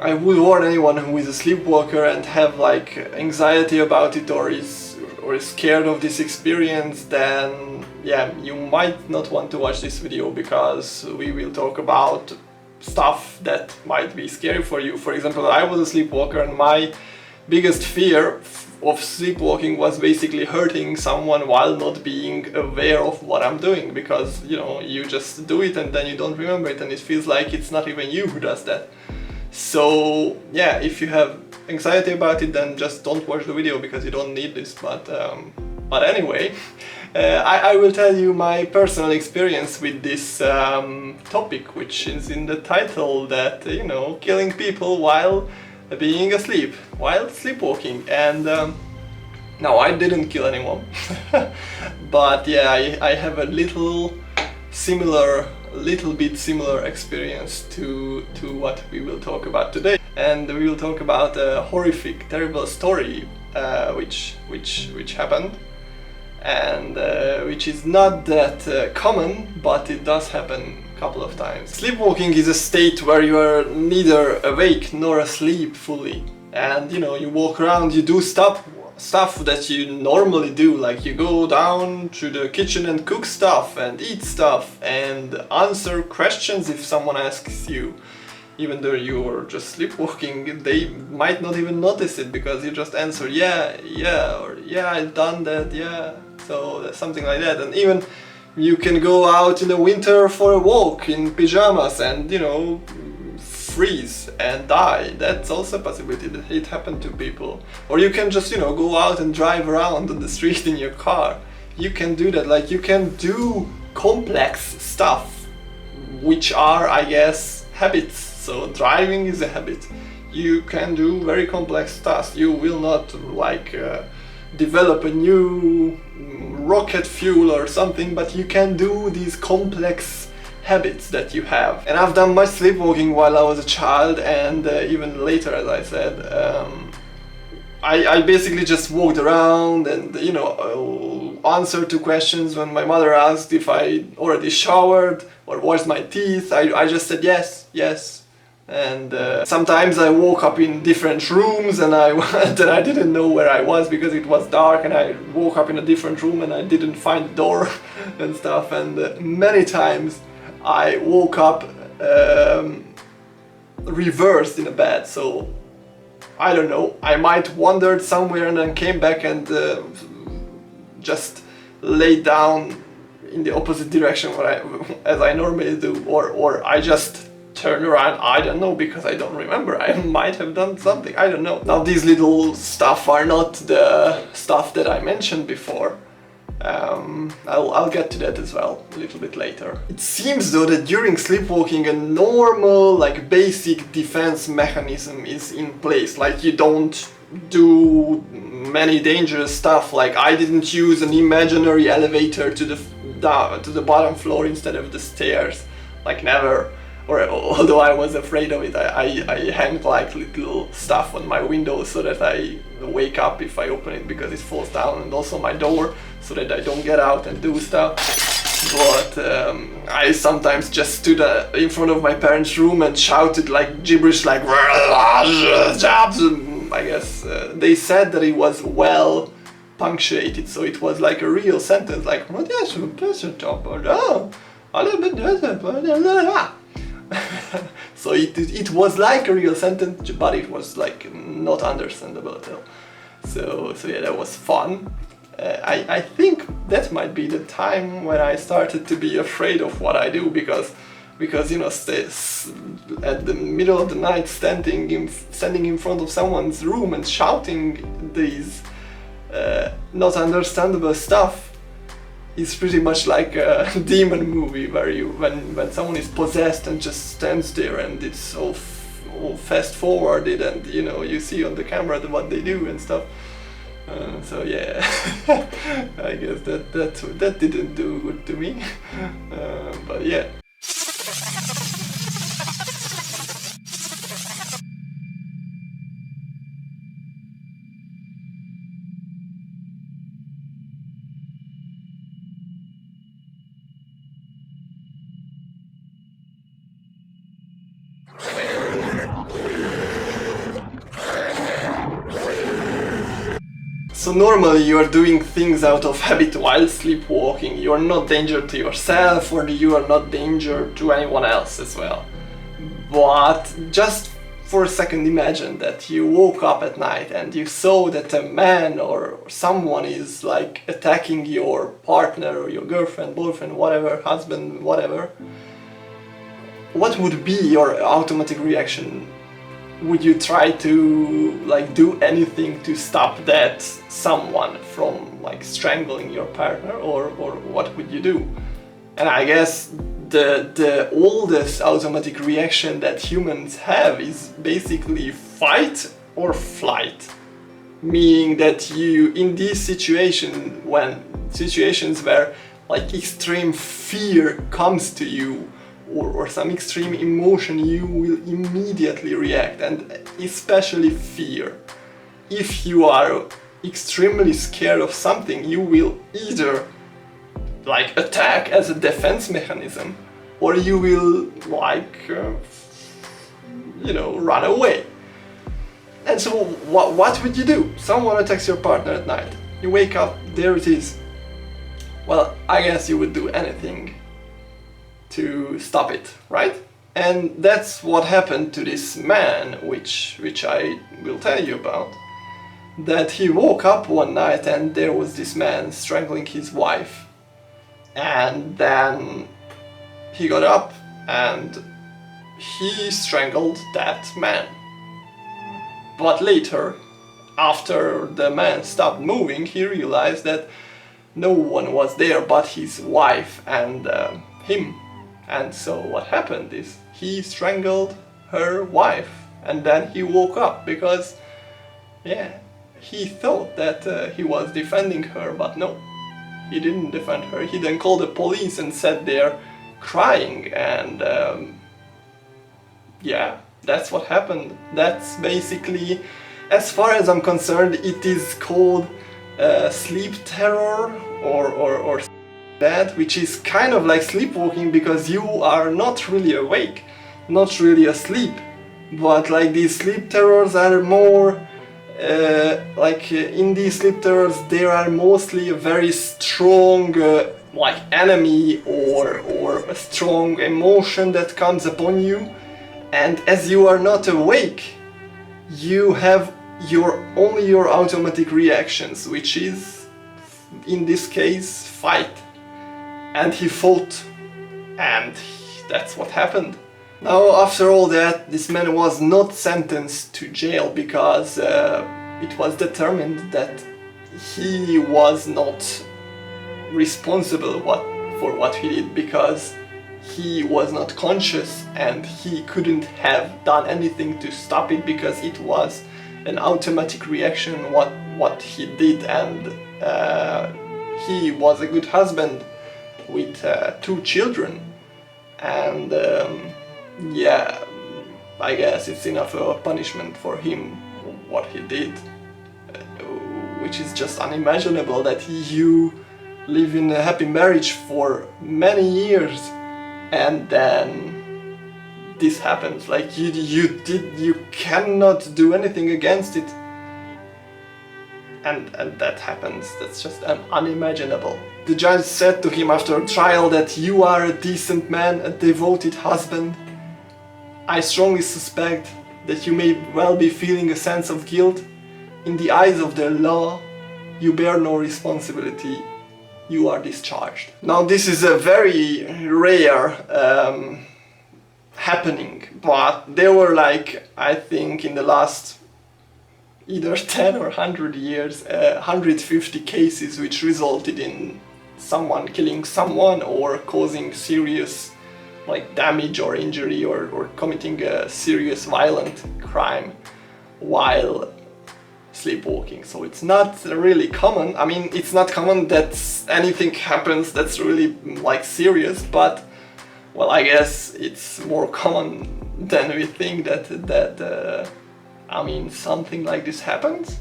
I would warn anyone who is a sleepwalker and have like anxiety about it or is scared of this experience, then yeah, you might not want to watch this video, because we will talk about stuff that might be scary for you. For example, I was a sleepwalker and my biggest fear of sleepwalking was basically hurting someone while not being aware of what I'm doing, because you know, you just do it and then you don't remember it and it feels like it's not even you who does that. So yeah, if you have anxiety about it, then just don't watch the video because you don't need this. But anyway, I will tell you my personal experience with this topic, which is in the title, that you know, killing people while being asleep, while sleepwalking. And no, I didn't kill anyone, but yeah, I have a little bit similar experience to what we will talk about today. And we will talk about a horrific, terrible story which happened, and which is not that common, but it does happen a couple of times. Sleepwalking is a state where you are neither awake nor asleep fully, and you know, you walk around, you do stuff that you normally do, like you go down to the kitchen and cook stuff and eat stuff and answer questions if someone asks you. Even though you're just sleepwalking, they might not even notice it because you just answer yeah, or yeah, I've done that, yeah. So something like that. And even you can go out in the winter for a walk in pajamas and, you know, freeze and die. That's also a possibility, that it happened to people. Or you can just, you know, go out and drive around on the street in your car. You can do that. Like, you can do complex stuff, which are, I guess, habits. So driving is a habit. You can do very complex tasks. You will not like develop a new rocket fuel or something, but you can do these complex habits that you have. And I've done much sleepwalking while I was a child, and even later, as I said. I basically just walked around and, you know, answered to questions when my mother asked if I already showered or washed my teeth. I just said yes. And sometimes I woke up in different rooms and then I didn't know where I was because it was dark, and I woke up in a different room and I didn't find the door and stuff. And many times I woke up reversed in a bed, so I don't know, I might wandered somewhere and then came back and just laid down in the opposite direction as I normally do, or I just turned around. I don't know, because I don't remember. I might have done something, I don't know. Now, these little stuff are not the stuff that I mentioned before. I'll get to that as well a little bit later. It seems though that during sleepwalking a normal, like, basic defense mechanism is in place. Like, you don't do many dangerous stuff. Like, I didn't use an imaginary elevator to the bottom floor instead of the stairs. Like, never. Or although I was afraid of it, I hanged like little stuff on my window so that I wake up if I open it because it falls down, and also my door so that I don't get out and do stuff. But I sometimes just stood in front of my parents' room and shouted like gibberish, like I guess they said that it was well punctuated, so it was like a real sentence, like so it was like a real sentence, but it was like not understandable at all. So yeah, that was fun. I think that might be the time when I started to be afraid of what I do, because you know, at the middle of the night, standing in front of someone's room and shouting these not understandable stuff is pretty much like a demon movie where when someone is possessed and just stands there and it's so fast forwarded, and you know, you see on the camera what they do and stuff. So yeah, I guess that didn't do good to me. But yeah. So normally you are doing things out of habit while sleepwalking. You are not danger to yourself, or you are not danger to anyone else as well. But just for a second imagine that you woke up at night and you saw that a man or someone is like attacking your partner or your girlfriend, boyfriend, whatever, husband, whatever. What would be your automatic reaction? Would you try to like do anything to stop that someone from like strangling your partner, or what would you do? And I guess the oldest automatic reaction that humans have is basically fight or flight. Meaning that you, in these situations where like extreme fear comes to you, or some extreme emotion, you will immediately react, and especially fear. If you are extremely scared of something, you will either like attack as a defense mechanism, or you will like run away. And so what would you do? Someone attacks your partner at night. You wake up, there it is. Well, I guess you would do anything to stop it, right? And that's what happened to this man, which I will tell you about. That he woke up one night and there was this man strangling his wife. And then he got up and he strangled that man. But later, after the man stopped moving, he realized that no one was there but his wife and him. And so what happened is he strangled her wife, and then he woke up because, he thought that he was defending her, but no, he didn't defend her. He then called the police and sat there crying, and that's what happened. That's basically, as far as I'm concerned, it is called sleep terror or that, which is kind of like sleepwalking, because you are not really awake, not really asleep, but like these sleep terrors are more in these sleep terrors there are mostly a very strong like enemy or a strong emotion that comes upon you, and as you are not awake, you have only your automatic reactions, which is in this case fight. And he fought, and that's what happened. Now, after all that, this man was not sentenced to jail because it was determined that he was not responsible for what he did, because he was not conscious and he couldn't have done anything to stop it, because it was an automatic reaction what he did, and he was a good husband with 2 children, and I guess it's enough of a punishment for him what he did, which is just unimaginable that you live in a happy marriage for many years and then this happens. Like you cannot do anything against it, and that happens. That's just unimaginable. The judge said to him after a trial that you are a decent man, a devoted husband. I strongly suspect that you may well be feeling a sense of guilt. In the eyes of the law, you bear no responsibility. You are discharged. Now this is a very rare happening, but there were I think in the last either 10 or 100 years, 150 cases which resulted in someone killing someone or causing serious damage or injury or committing a serious violent crime while sleepwalking. So it's not really common. I mean, it's not common that anything happens that's really serious, but well, I guess it's more common than we think that I mean, something like this happens.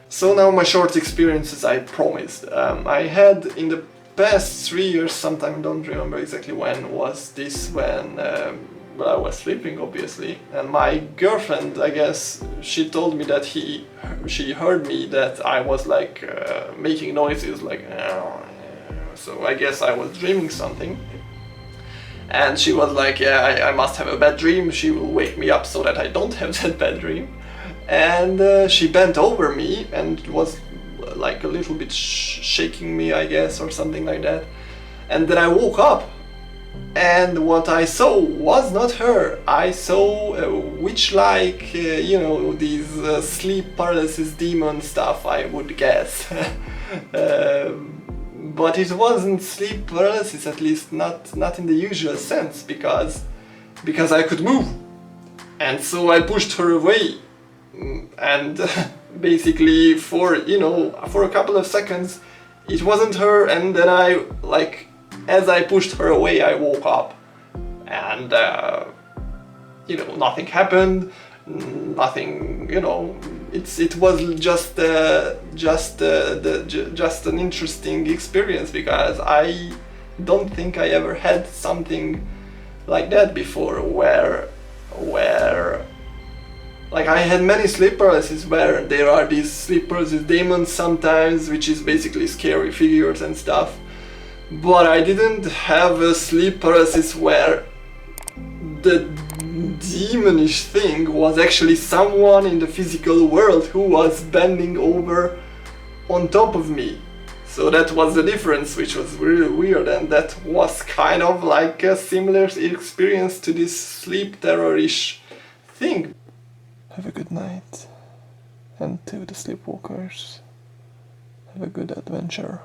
So now my short experiences I promised. I had in the past 3 years, sometime, don't remember exactly when was this, when but I was sleeping, obviously. And my girlfriend, I guess, she told me that she heard me, that I was like making noises, like. So I guess I was dreaming something. And she was like, yeah, I must have a bad dream. She will wake me up so that I don't have that bad dream. And she bent over me and was like a little bit shaking me, I guess, or something like that. And then I woke up, and what I saw was not her. I saw a witch-like, you know, these sleep paralysis demon stuff, I would guess. But it wasn't sleep paralysis, at least not in the usual sense, because I could move. And so I pushed her away, and basically for a couple of seconds it wasn't her, and then as I pushed her away, I woke up, and nothing happened, nothing, it was just an interesting experience, because I don't think I ever had something like that before, where like I had many sleep paralysis where there are these sleep paralysis demons sometimes, which is basically scary figures and stuff, but I didn't have a sleep paralysis where the demonish thing was actually someone in the physical world who was bending over on top of me. So that was the difference, which was really weird, and that was kind of like a similar experience to this sleep terror-ish thing. Have a good night, and to the sleepwalkers, have a good adventure.